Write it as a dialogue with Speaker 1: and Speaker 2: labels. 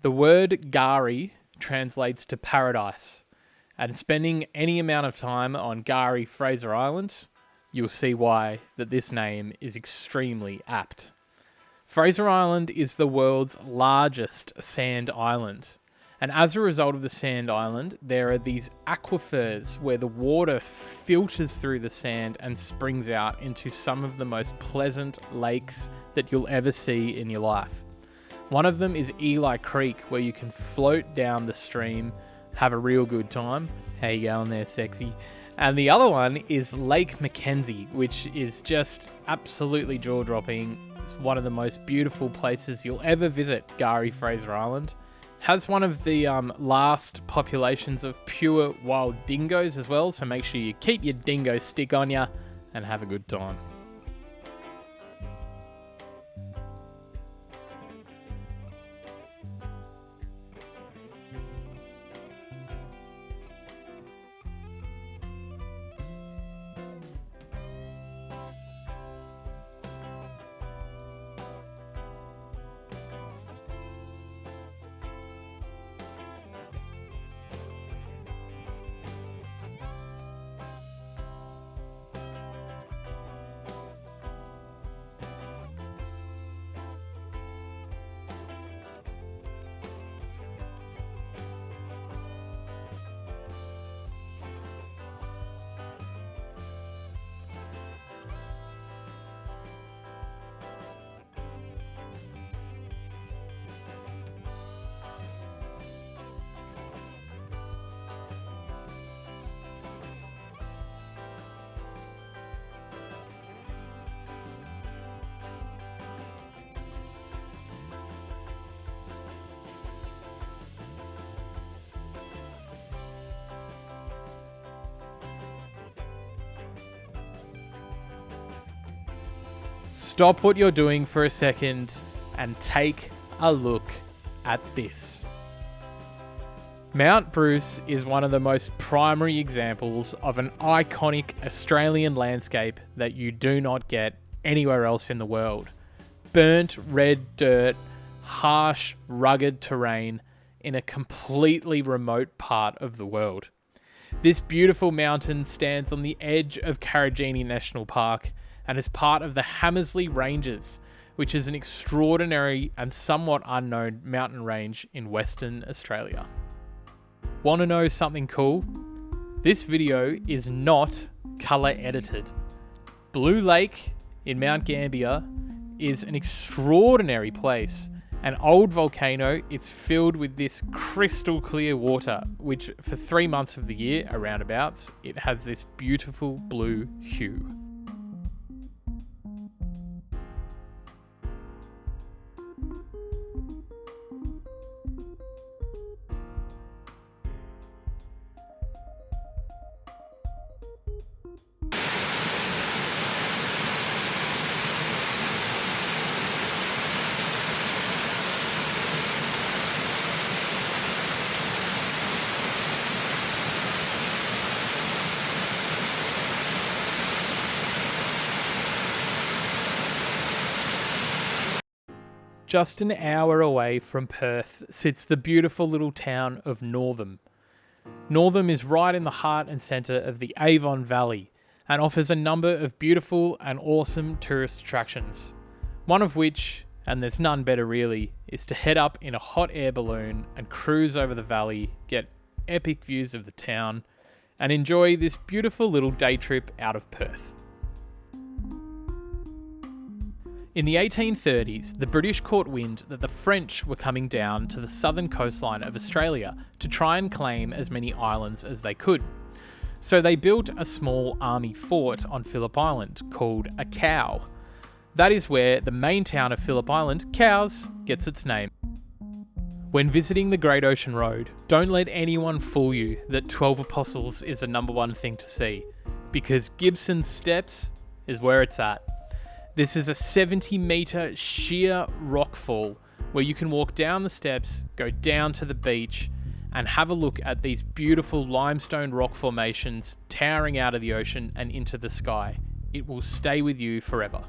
Speaker 1: The word Gari translates to paradise, and spending any amount of time on Gari, Fraser Island, you'll see why that this name is extremely apt. Fraser Island is the world's largest sand island, and as a result of the sand island, there are these aquifers where the water filters through the sand and springs out into some of the most pleasant lakes that you'll ever see in your life. One of them is Eli Creek, where you can float down the stream, have a real good time. How you going there, sexy? And the other one is Lake Mackenzie, which is just absolutely jaw-dropping. It's one of the most beautiful places you'll ever visit, Gari, Fraser Island. Has one of the last populations of pure wild dingoes as well, so make sure you keep your dingo stick on you and have a good time. Stop what you're doing for a second and take a look at this. Mount Bruce is one of the most primary examples of an iconic Australian landscape that you do not get anywhere else in the world. Burnt red dirt, harsh, rugged terrain in a completely remote part of the world. This beautiful mountain stands on the edge of Karijini National Park and is part of the Hamersley Ranges, which is an extraordinary and somewhat unknown mountain range in Western Australia. Want to know something cool? This video is not colour edited. Blue Lake in Mount Gambier is an extraordinary place. An old volcano, it's filled with this crystal clear water, which for 3 months of the year, around abouts, it has this beautiful blue hue. Just an hour away from Perth sits the beautiful little town of Northam. Northam is right in the heart and centre of the Avon Valley and offers a number of beautiful and awesome tourist attractions. One of which, and there's none better really, is to head up in a hot air balloon and cruise over the valley, get epic views of the town, and enjoy this beautiful little day trip out of Perth. In the 1830s, the British caught wind that the French were coming down to the southern coastline of Australia to try and claim as many islands as they could. So they built a small army fort on Phillip Island called a Cow. That is where the main town of Phillip Island, Cowes, gets its name. When visiting the Great Ocean Road, don't let anyone fool you that 12 Apostles is the number one thing to see, because Gibson Steps is where it's at. This is a 70-metre sheer rockfall where you can walk down the steps, go down to the beach, and have a look at these beautiful limestone rock formations towering out of the ocean and into the sky. It will stay with you forever.